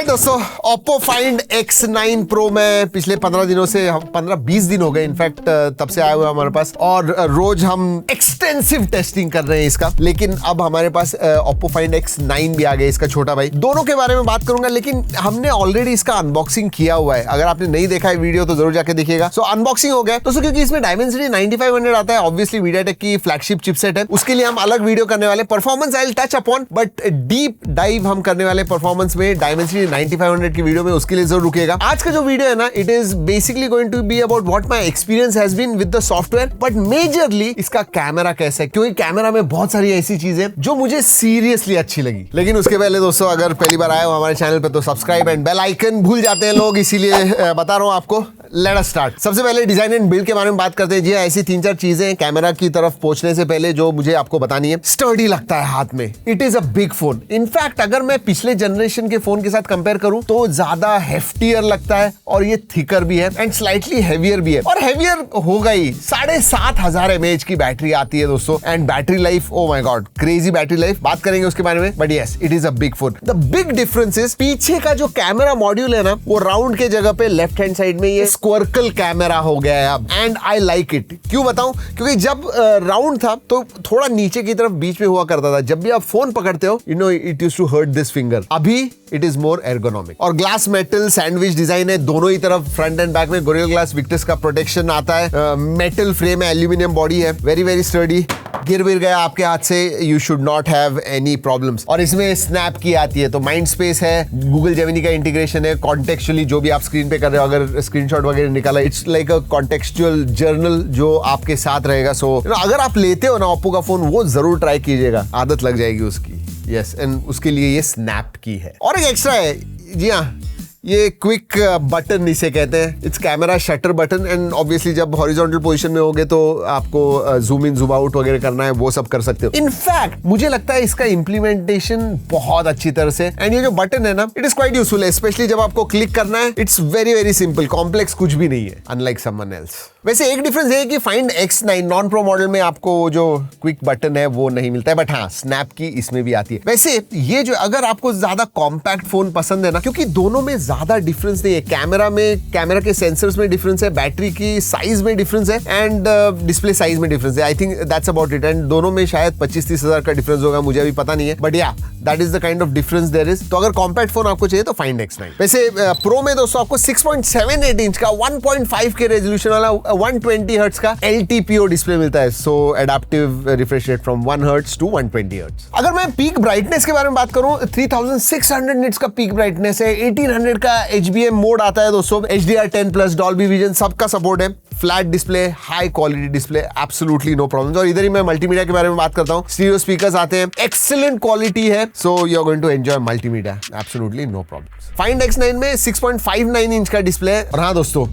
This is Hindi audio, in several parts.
ऑलराइट दोस्तों, Oppo Find X9 Pro में पिछले 15 दिनों से 15-20 दिन हो गए इनफैक्ट तब से आए हुए हमारे पास, और रोज हम एक्सटेंसिव टेस्टिंग कर रहे हैं इसका। लेकिन अब हमारे पास Oppo Find X9 भी आ गया, इसका छोटा भाई। दोनों के बारे में बात करूंगा, लेकिन हमने ऑलरेडी इसका अनबॉक्सिंग किया हुआ है। अगर आपने नहीं देखा है वीडियो तो जरूर जाके देखिएगा। सो अनबॉक्सिंग हो गया दोस्तों, क्योंकि इसमें Dimensity 9500 आता है, ऑब्वियसली MediaTek की फ्लैगशिप चिपसेट है। उसके लिए हम अलग वीडियो करने वाले। Performance I will touch upon, but deep dive हम करने वाले परफॉर्मेंस में Dimensity 9500 की वीडियो में, उसके लिए जरूर रुकिएगा। आज का जो वीडियो है ना, it is basically going to be about what my experience has been with the software, but majorly इसका कैमरा कैसा है, क्योंकि कैमरा में बहुत सारी ऐसी चीजें जो मुझे सीरियसली अच्छी लगी। लेकिन उसके पहले दोस्तों, अगर पहली बार आए हो हमारे चैनल पे तो सब्सक्राइब एंड बेल आइकन भूल जाते हैं लोग, इसीलिए बता रहा हूं आपको। Let us start. सबसे पहले डिजाइन एंड बिल्ड के बारे में बात करते हैं। जी ऐसी 3-4 चीजें कैमरा की तरफ पहुंचने से पहले जो मुझे आपको बतानी है। स्टर्डी लगता है हाथ में, it is a big phone. In fact अगर मैं पिछले जनरेशन के फोन के साथ कंपेयर करूं तो ज्यादा हेफ्टियर लगता है, और ये थिकर भी है एंड स्लाइटली हेवियर भी है। और हेवियर होगा ही, 7500 mAh की बैटरी आती है दोस्तों, and battery life, oh my God, crazy battery life. बात करेंगे उसके बारे में, but yes it is a big phone. The big difference is पीछे का जो कैमरा मॉड्यूल है ना, वो राउंड के जगह पे लेफ्ट हैंड साइड में ये स्क्वर्कल कैमरा हो गया है अब, एंड आई लाइक इट। क्यों बताऊं? क्योंकि जब राउंड था तो थोड़ा नीचे की तरफ बीच में हुआ करता था। जब भी आप फोन पकड़ते हो, you know it used to hurt this finger. अभी इट इज मोर एर्गोनॉमिक। और ग्लास मेटल सैंडविच डिजाइन है दोनों ही तरफ, फ्रंट एंड बैक में गोरिल्ला ग्लास विक्टस का प्रोटेक्शन आता है। मेटल फ्रेम है, एल्यूमिनियम बॉडी है, वेरी वेरी स्टर्डी। गिर गया आपके हाथ से, you should not have any problems. और इसमें स्नैप की आती है, तो माइंड स्पेस है, गूगल जेमिनी का इंटीग्रेशन है। कॉन्टेक्चुअली जो भी आप स्क्रीन पे कर रहे हो, अगर स्क्रीनशॉट वगैरह निकाला, it's like a contextual journal जो आपके साथ रहेगा। सो अगर आप लेते हो ना Oppo का फोन, वो जरूर ट्राई कीजिएगा, आदत लग जाएगी उसकी। यस, एंड उसके लिए ये स्नैप की है। और एक एक्स्ट्रा है, जी हाँ, ये क्विक बटन इसे कहते हैं। It's camera shutter button, and obviously जब हॉरिजॉन्टल पोजीशन में होगे तो आपको जूम इन जूम आउट वगैरह करना है, वो सब कर सकते हो। इनफैक्ट मुझे लगता है इसका इंप्लीमेंटेशन बहुत अच्छी तरह से, एंड ये जो बटन है ना, इट इज क्वाइट यूजफुल है, स्पेशली जब आपको क्लिक करना है। It's very very simple, complex कुछ भी नहीं है, अनलाइक समवन एल्स। वैसे एक डिफरेंस है कि Find X9 non pro model में आपको जो क्विक बटन है वो नहीं मिलता है, बट हाँ स्नैप की इसमें भी आती है। वैसे ये जो, अगर आपको ज्यादा कॉम्पैक्ट फोन पसंद है ना, क्योंकि दोनों में ज्यादा डिफरेंस नहीं है। कैमरा में, कैमरा के सेंसर्स में डिफरेंस है, बैटरी की साइज में डिफरेंस है, एंड डिस्प्ले साइज में डिफरेंस है। I think that's about it. And दोनों में शायद 25-30 हजार का डिफरेंस होगा, मुझे अभी पता नहीं है, but yeah that is the kind of difference there is. तो अगर कॉम्पैक्ट फोन आपको चाहिए तो Find X9। वैसे प्रो में दोस्तों आपको 6.78 इंच का 1.5 के रेजोल्यूशन वाला 120 हर्ट्ज का LTPO डिस्प्ले मिलता है। So adaptive refresh rate from 1 hertz to 120 hertz. अगर मैं पीक ब्राइटनेस के बारे में बात करूं, 3600 निट्स का पीक ब्राइटनेस है, 1800 का HBM मोड आता है दोस्तों, HDR10+ डॉल्बी विजन सबका सपोर्ट है। Flat display, high quality display, absolutely no problem. और इधर ही मैं मल्टीमीडिया के बारे में बात करता हूं। स्टीरियो स्पीकर्स आते हैं, एक्सीलेंट क्वालिटी है, so you are going to enjoy multimedia, absolutely no problem. Find X9 में 6.59 इंच का डिस्प्ले है, और हाँ दोस्तों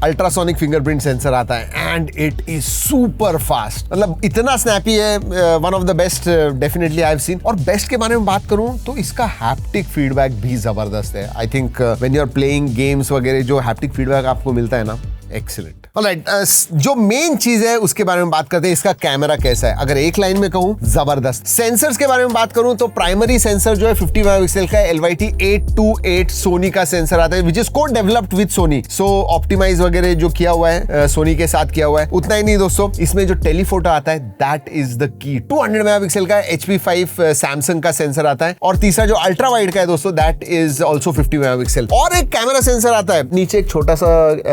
अल्ट्रासोनिक फिंगरप्रिंट सेंसर आता है, and it is super fast. मतलब इतना स्नैपी है, one of the best definitely I have seen. और बेस्ट के बारे में बात करूं तो इसका हैप्टिक फीडबैक भी जबरदस्त है। I think when you are playing games वगैरह, जो हैप्टिक फीडबैक आपको मिलता है ना, एक्सीलेंट। ऑलराइट, जो मेन चीज है उसके बारे में बात करते हैं, इसका कैमरा कैसा है। अगर एक लाइन में कहूं, जबरदस्त। सेंसर्स के बारे में बात करूं तो प्राइमरी सेंसर जो है 50 मेगापिक्सल का LYT-828 सोनी का सेंसर आता है, which is co developed with Sony. So optimise वगैरह जो किया हुआ है सोनी के साथ किया हुआ है। उतना ही नहीं दोस्तों, इसमें जो टेलीफोटो आता है, that is the key. 200 megapixel का HP5 सैमसंग का सेंसर आता है, और तीसरा जो अल्ट्रा वाइड का है दोस्तों, दैट इज ऑल्सो 50 मेगापिक्सल। और एक कैमरा सेंसर आता है नीचे, एक छोटा सा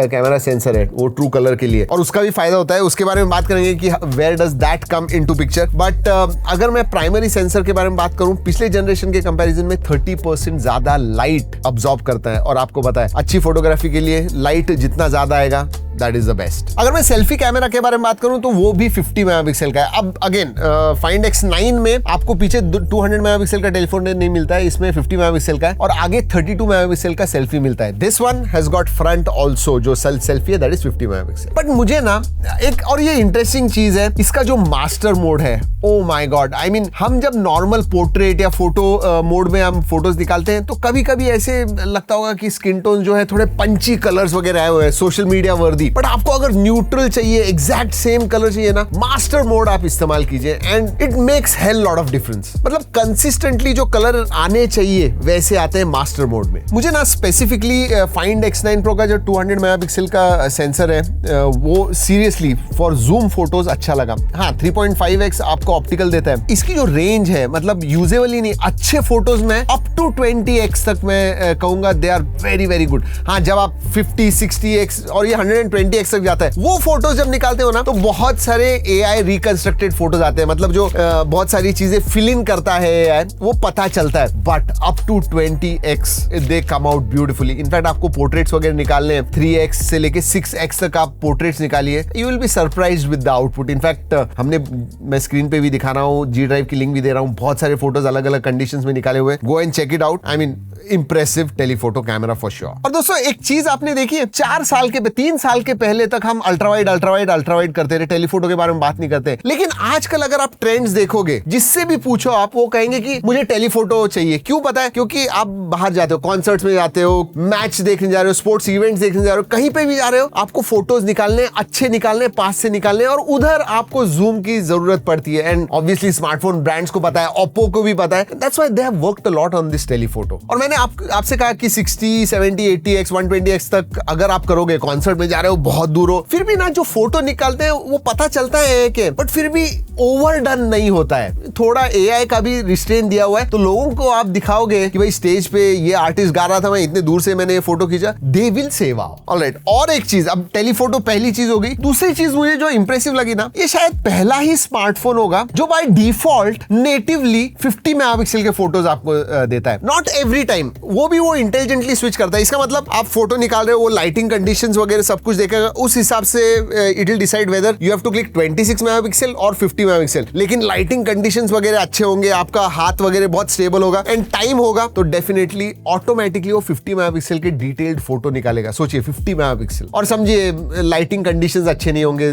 कैमरा सेंसर है, वो ट्रू कलर के लिए, और उसका भी फायदा होता है। उसके बारे में बात करेंगे कि where does that come into picture. But अगर मैं प्राइमरी सेंसर के बारे में बात करूं, पिछले जनरेशन के कंपैरिजन में 30% ज्यादा लाइट अब्सॉर्ब करता है। और आपको पता है, अच्छी फोटोग्राफी के लिए लाइट जितना ज्यादा आएगा, दैट इज द बेस्ट। अगर मैं सेल्फी कैमरा के बारे में बात करूं तो वो भी 50 मेगापिक्सल का है। अब अगेन Find X9 में आपको पीछे 200 मेगापिक्सल का टेलीफोन नहीं मिलता है, इसमें 50 मेगापिक्सल का है, और आगे 32 मेगापिक्सल का सेल्फी मिलता है। This one has got front also, जो सेल्फी है दैट इज 50 मेगापिक्सल। बट मुझे ना एक और ये इंटरेस्टिंग चीज है, इसका जो मास्टर मोड है, oh my God, I mean हम जब नॉर्मल पोर्ट्रेट या फोटो मोड में हम फोटोज निकालते हैं तो कभी कभी ऐसे लगता होगा कि स्किन टोन जो है थोड़े पंची कलर्स वगैरह आए हुए हैं, सोशल मीडिया वर्दी। भी, बट आपको अगर न्यूट्रल चाहिए, एग्जैक्ट सेम कलर चाहिए ना, मास्टर मोड आप इस्तेमाल कीजिए and it makes hell lot of difference. मतलब कंसिस्टेंटली जो कलर आने चाहिए वैसे आते हैं मास्टर मोड में। मुझे ना स्पेसिफिकली फाइंड X9 Pro का जो 200 मेगापिक्सल का सेंसर है वो सीरियसली फॉर जूम फोटोज अच्छा लगा। हाँ, 3.5x आपको ऑप्टिकल देता है। इसकी जो रेंज है मतलब यूजेबल ही नहीं, अच्छे फोटोज में अप टू 20x तक मैं कहूंगा they are very very good. हाँ, जब आप 50, 60x और ये 120x तक जाता है, वो फोटोज जब निकालते हो ना तो बहुत सारे AI रिकंस्ट्रक्टेड फोटोज आते हैं। मतलब जो बहुत सारी चीजें फिल इन करता है AI, वो पता चलता है। But up to 20x they come out beautifully. In fact आपको पोर्ट्रेट्स वगैरह निकालने हैं, 3x से लेके 6x तक आप पोर्ट्रेट्स निकालिए, you will be surprised with the output. In fact मैं स्क्रीन पे भी दिखा रहा हूँ, G ड्राइव की लिंक भी दे रहा हूँ, बहुत सारे फोटोज अलग अलग कंडीशंस में निकाले हुए। Go and check it out. I mean impressive telephoto camera for sure. और दोस्तों एक चीज आपने देखी है, 3 साल के पहले तक हम अल्ट्रावाइड करते रहे, टेलीफोटो के बारे में बात नहीं करते। लेकिन आजकल अगर आप ट्रेंड्स देखोगे, जिससे भी पूछो आप, वो कहेंगे कि मुझे टेलीफोटो चाहिए। क्यों पता है? क्योंकि आप बाहर जाते हो, कॉन्सर्ट्स में जाते हो, मैच देखने जा रहे हो, स्पोर्ट्स इवेंट्स देखने जा रहे हो, कहीं पे भी जा रहे हो, आपको फोटोज निकालने, अच्छे निकालने, पास से निकालने, और उधर आपको जूम की जरूरत पड़ती है। एंड ऑब्वियसली स्मार्टफोन ब्रांड्स को पता है, ओप्पो को भी पता है, that's why they have worked a lot on this telephoto. और मैंने आपसे कहा कि 60, 70, 80x, 120x तक अगर आप करोगे, कॉन्सर्ट में जा रहे हो, बहुत दूर हो, फिर भी ना जो फोटो निकालते हैं वो पता चलता है कि, बट फिर भी ओवरडन नहीं होता है। थोड़ा AI का भी रिस्ट्रेन दिया हुआ है, तो लोगों को आप दिखाओगे कि भाई स्टेज पे ये आर्टिस्ट गा रहा था, मैं इतने दूर से मैंने ये फोटो खींचा, they will say wow. Alright, और एक चीज, अब टेलीफोटो पहली चीज हो गई। दूसरी चीज मुझे जो इंप्रेसिव लगी ना, ये शायद पहला ही स्मार्टफोन होगा जो बाय डिफॉल्ट नेटिवली 50 मेगापिक्सल के फोटोज आपको देता है। नॉट एवरी टाइम, वो भी वो इंटेलिजेंटली स्विच करता है। इसका मतलब आप फोटो निकाल रहे हो, वो लाइटिंग कंडीशंस वगैरह सब कुछ देखेगा, उस हिसाब से it will decide whether you have to click 26 megapixel और 50 मेगापिक्सल। लेकिन लाइटिंग कंडीशंस वगैरह अच्छे होंगे, आपका हाथ वगैरह बहुत स्टेबल होगा एंड टाइम होगा, तो डेफिनेटली ऑटोमेटिकली वो 50 मेगापिक्सल के डिटेल्ड फोटो निकालेगा। सोचिए 50 मेगापिक्सल, और समझिए लाइटिंग कंडीशंस अच्छे नहीं होंगे,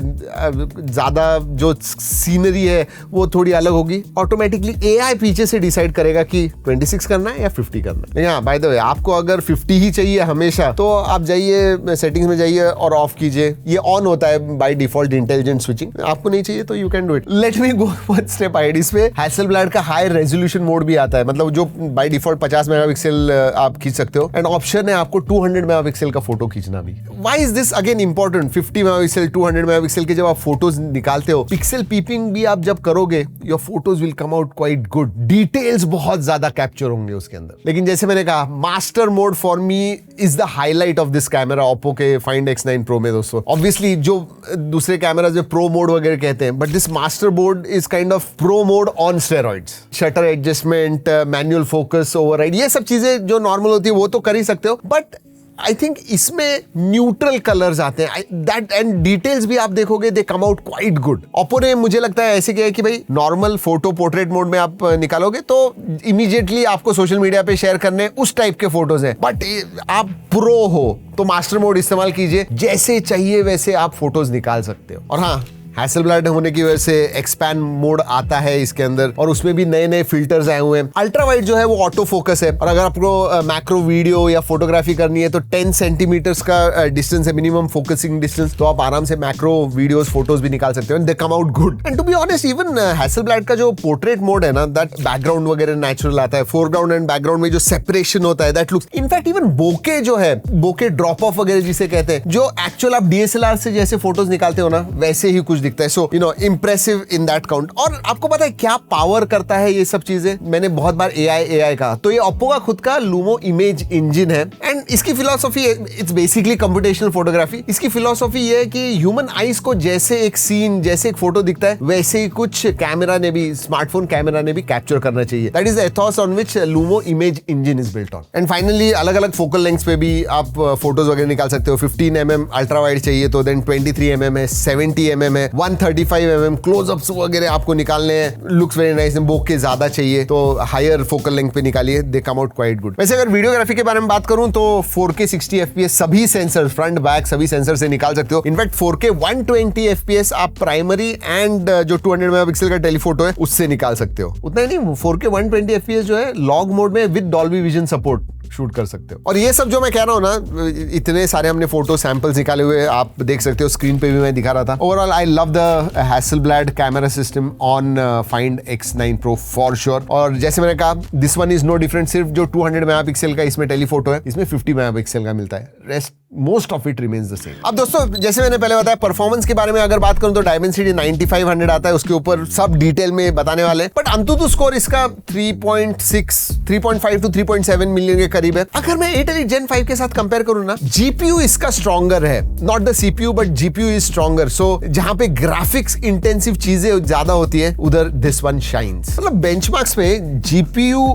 ज्यादा जो सीनरी है वो थोड़ी अलग होगी, ऑटोमेटिकली AI पीछे से डिसाइड करेगा कि 26 करना है या 50 करना है। बाय द वे, आपको अगर 50 ही चाहिए हमेशा, तो आप जाइए सेटिंग्स में जाइए और ऑफ कीजिए, ये ऑन होता है बाय डिफॉल्ट इंटेलिजेंट स्विचिंग। आपको नहीं चाहिए तो you can do it. Let me go one step ahead. इसमें हैसलब्लैड का हाई रेजोल्यूशन मोड भी आता है, मतलब जो बाय डिफॉल्ट 50 मेगापिक्सल आप खींच सकते हो, एंड ऑप्शन है आपको 200 मेगापिक्सल का फोटो खींचना भी। Why is this again important? 50 megapixel, 200 megapixel के जब आप फोटोज निकालते हो, पिक्सल पीपिंग भी आप जब करोगे, your photos will come out quite good, details बहुत ज्यादा कैप्चर होंगे उसके अंदर। लेकिन जैसे मैंने कहा, master mode for me is the highlight of this camera, Oppo के फाइंड X9 Pro में दोस्तों। ऑब्वियसली जो दूसरे कैमरा जो प्रो मोड वगैरह कहते हैं, but this master mode is kind of pro mode on steroids. Shutter adjustment, manual focus, override, ये सब चीजें जो नॉर्मल होती है वो तो कर ही सकते हो, बट आई थिंक इसमें न्यूट्रल कलर्स आते हैं, दैट एंड डिटेल्स भी आप देखोगे, they come out quite good. Oppo ने मुझे लगता है ऐसे किया है कि भाई नॉर्मल फोटो पोर्ट्रेट मोड में आप निकालोगे तो इमीडिएटली आपको सोशल मीडिया पे शेयर करने उस टाइप के फोटोज हैं, बट आप प्रो हो तो मास्टर मोड इस्तेमाल कीजिए, जैसे चाहिए वैसे आप फोटोज निकाल सकते हो। और हाँ, हैसलब्लैड होने की वजह से एक्सपैंड मोड आता है इसके अंदर, और उसमें भी नए नए फिल्टर्स आए हुए हैं। अल्ट्रा वाइड जो है वो ऑटो फोकस है, और अगर आपको मैक्रो वीडियो या फोटोग्राफी करनी है तो 10 सेंटीमीटर्स का डिस्टेंस है मिनिमम फोकसिंग डिस्टेंस, तो आप आराम से मैक्रो वीडियोस फोटोज भी निकाल सकते हो, and they come out good. And to be honest, even Hasselblad का जो पोर्ट्रेट मोड है ना, दैट बैकग्राउंड वगैरह नेचुरल आता है, फोरग्राउंड एंड बैकग्राउंड में जो सेपरेशन होता है दैट लुक्स, इनफैक्ट इवन बोके जो है, बोके ड्रॉप ऑफ वगैरह जिसे कहते हैं, जो एक्चुअल आप DSLR से जैसे फोटोज निकालते हो ना, वैसे ही कुछ दिखता है। So you know, impressive in that count. और आपको पता है क्या पावर करता है ये सब चीजें? मैंने बहुत बार AI कहा, तो ये ओप्पो का खुद का लूमो इमेज इंजन है, एंड इसकी philosophy it's basically computational photography. इसकी फिलॉसफी ये है कि ह्यूमन आईज को जैसे एक सीन, जैसे एक फोटो दिखता है, वैसे ही कुछ कैमरा ने भी, स्मार्टफोन कैमरा ने भी कैप्चर करना चाहिए। That is the Ethos on which LUMO image engine is built on. And finally अलग अलग फोकल लेंथ्स पे भी आप फोटोज वगैरह निकाल सकते हो। 15 mm अल्ट्रा वाइड चाहिए तो देन 23 mm है, 70 mm है, 135 mm क्लोजअप्स वगैरह आपको निकालने हैं, लुक्स वेरी नाइस। बोके ज्यादा चाहिए तो हायर फोकल लेंथ पे निकालिए, दे कम आउट क्वाइट गुड। वैसे अगर वीडियोग्राफी के बारे में बात करूं तो 4K 60 FPS सभी सेंसर, फ्रंट बैक सभी सेंसर से निकाल सकते हो। इनफैक्ट 4K 120 FPS आप प्राइमरी एंड जो 200 मेगापिक्सल का टेलीफोटो है उससे निकाल सकते हो। उतना ही नहीं, 4K 120 FPS जो है लॉग मोड में with Dolby vision support shoot कर सकते हो। और ये सब जो मैं कह रहा हूँ ना, इतने सारे हमने फोटो सैंपल्स निकाले हुए, आप देख सकते हो, स्क्रीन पे भी मैं दिखा रहा था। Overall I love the Hasselblad camera system on Find X9 Pro for sure. और जैसे मैंने कहा, this one is no different. सिर्फ जो 200 मेगापिक्सल का इसमें टेलीफोटो है, इसमें 50 मेगापिक्सल का मिलता है। Rest most of it remains the same. अब दोस्तों, जैसे मैंने पहले बताया, परफॉर्मेंस के बारे में अगर बात करूं तो Dimensity 9500 आता है, उसके ऊपर सब डिटेल में बताने वाले। बट अंतुतु स्कोर इसका 3.5 to 3.7 मिलियन के करीब है। अगर मैं Intel Gen 5 के साथ कंपेयर करूं ना, GPU इसका स्ट्रॉन्गर है, not the CPU but GPU is stronger. So जहां पे ग्राफिक्स इंटेंसिव चीजें ज्यादा होती है, उधर दिस वन शाइन्स। मतलब बेंचमार्क्स पे GPU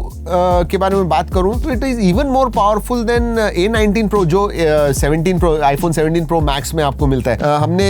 के बारे में बात करूं तो it is even more powerful than A19 Pro, जो 17 Pro, iPhone 17 Pro Max में आपको मिलता है। हमने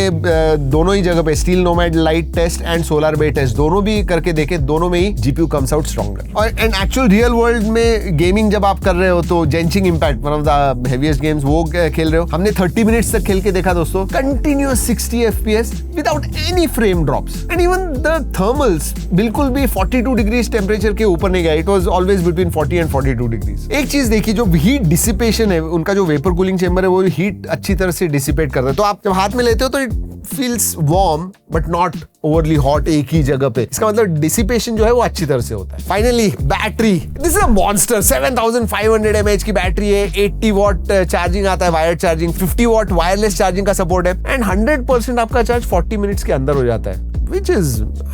दोनों ही जगह पे Steel Nomad Light test and Solar Bay test दोनों भी करके देखे, दोनों में ही GPU कम्स आउट स्ट्रॉन्गर। और एंड एक्चुअल रियल वर्ल्ड में गेमिंग जब आप कर रहे हो तो Genshin Impact, one of the heaviest games, वो खेल रहे हो। हमने 30 मिनट्स तक खेल के देखा दोस्तों, continuous 60 FPS without any frame drops. And even the thermals बिल्कुल भी 42 डिग्रीज टेम्परेचर के ऊपर नहीं गया, it was always between 40 and 42 degrees. एक चीज देखी, जो हीट डिसिपेशन है, उनका जो वेपर कूलिंग चेंबर है, वो हीट अच्छी तरह से डिसिपेट करता है। तो आप जब हाथ में लेते हो तो it feels warm but not overly hot एक ही जगह पे। इसका मतलब डिसिपेशन जो है वो अच्छी तरह से होता है। Finally battery, this is a monster. 7500 mAh की बैटरी है, 80 वॉट चार्जिंग आता है, wired charging, 50 what wireless charging का सपोर्ट है, एंड 100% आपका चार्ज 40 मिनट्स के अंदर हो जाता है, which is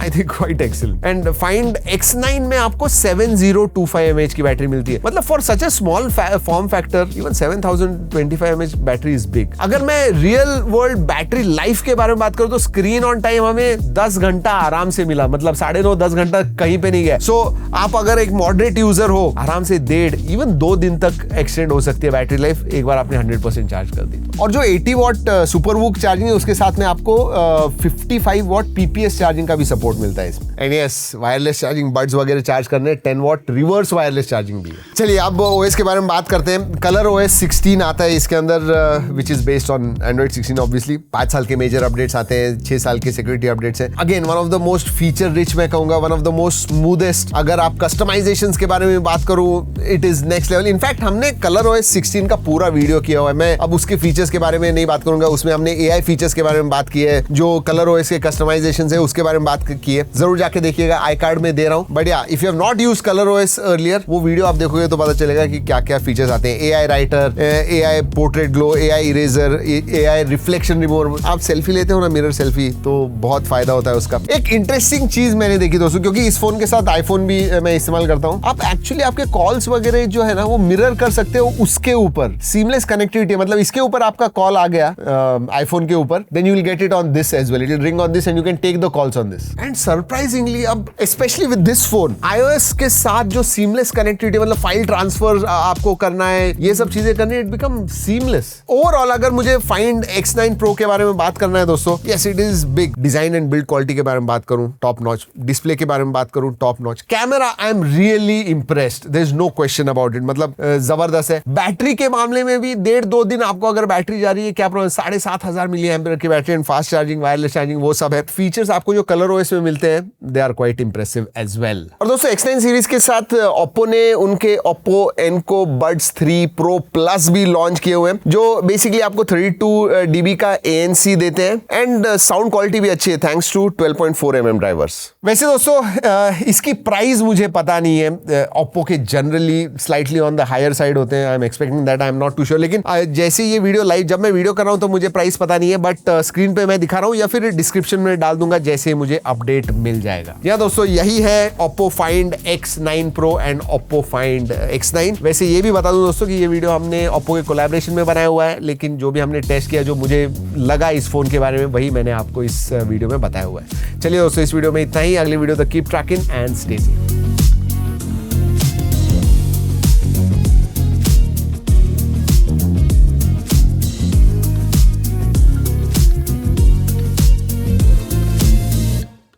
I think quite excellent. And Find X9 में आपको 7025 mAh की बैटरी मिलती है। मतलब for such a small form factor, even 7025 mAh battery is big. अगर मैं रियल वर्ल्ड बैटरी लाइफ के बारे में बात करूं तो स्क्रीन ऑन टाइम हमें 10 घंटा आराम से मिला, मतलब 9.5-10 घंटा कहीं पे नहीं गया। सो आप अगर एक मॉडरेट यूजर हो, आराम से 1.5 इवन 2 दिन तक एक्सटेंड हो सकती है बैटरी लाइफ, एक बार आपने 100% चार्ज कर दी। और जो 80 वॉट सुपर वूक चार्जिंग है, उसके साथ में आपको 55 वॉट PPS चार्जिंग का भी सपोर्ट मिलता है इसमें। And yes, wireless charging, buds वगैरह चार्ज करने, 10 वॉट रिवर्स वायरलेस चार्जिंग भी है। चलिए अब OS के बारे में बात करते हैं। कलर OS 16 आता है इसके अंदर, which is based on Android 16 obviously. 5 साल के मेजर अपडेट्स आते हैं, 6 साल के सिक्योरिटी अपडेट्स हैं। Again one of the most feature rich, मैं कहूंगा one of the most smoothest. अगर आप कस्टमाइजेशंस के बारे में बात करूं, it is next level. In fact हमने कलर OS 16 का पूरा वीडियो किया हुआ है। मैं अब उसके फीचर्स के बारे में नहीं बात करूंगा, उसमें हमने AI फीचर्स के बारे में बात की है, जो कलर OS के कस्टमाइजेशंस है उसके बारे में बात की है। जरूर जाके देखिएगा, आई कार्ड में दे रहा हूं। बट या, if you have not used colour OS earlier, वो वीडियो आप देखोगे तो पता चलेगा कि क्या क्या फीचर्स आते हैं। AI writer, AI portrait glow, AI eraser, AI reflection remover. आप सेल्फी लेते हो ना, मिरर सेल्फी, तो बहुत फायदा होता है उसका। एक इंटरेस्टिंग चीज मैंने देखी दोस्तों, क्योंकि इस फोन के साथ आईफोन भी मैं इस्तेमाल करता हूं, आप एक्चुअली आपके कॉल्स वगैरह जो है ना, वो मिरर कर सकते हो उसके ऊपर। सीमलेस कनेक्टिविटी, मतलब इसके ऊपर आपका कॉल आ गया आईफोन के ऊपर, then you will get it on this as well, it will ring on this and you can take the calls on this. And surprisingly अब specially with this phone, iOS के साथ जो सीमलेस कनेक्टिविटी, मतलब फाइल ट्रांसफर आपको करना है, ये सब चीजें करनी है, इट बिकम सीमलेस। ओवरऑल अगर मुझे फाइंड X9 Pro के बारे में बात करना है दोस्तों, yes it is big. Design and build quality के बारे में बात करूं, टॉप नॉच। डिस्प्ले के बारे में बात करूं, top notch. Camera, I am really impressed, there is no question about it, मतलब जबरदस्त है। बैटरी के मामले में भी 1.5-2 दिन आपको अगर बैटरी जा रही है, क्या प्रॉब्लम, 7500 मिली एम्पियर की battery and fast charging, wireless charging, वो सब है। फीचर्स आपको जो कलर OS में मिलते हैं, they are quite impressive as well. और दोस्तों X9 सीरीज के साथ Oppo ने उनके Oppo Enco Buds 3 Pro Plus भी लॉन्च किए हुए हैं, जो बेसिकली आपको 32 dB का ANC देते हैं एंड साउंड क्वालिटी भी अच्छी है थैंक्स टू 12.4 mm ड्राइवर्स। वैसे दोस्तों इसकी प्राइस मुझे पता नहीं है, Oppo के generally slightly on the higher side होते हैं, I am expecting that, I am not too sure. लेकिन जैसे ये वीडियो लाइव, जब मैं वीडियो कर रहा हूं तो मुझे प्राइस पता नहीं है, बट स्क्रीन पे मैं दिखा रहा हूं या फिर डिस्क्रिप्शन में डाल दूंगा जैसे मुझे अपडेट मिल जाएगा। या दोस्तों यही है Oppo Find X9 Pro and Oppo Find X9। वैसे ये भी बता दूं दोस्तों कि ये वीडियो हमने Oppo के कोलैबोरेशन में बनाया हुआ है, लेकिन जो भी हमने टेस्ट किया, जो मुझे लगा इस फोन के बारे में, वही मैंने आपको इस वीडियो में बताया हुआ है। चलिए दोस्तों, इस वीडियो में इतना ही। अगले वीडियो तक keep trekking and stay safe.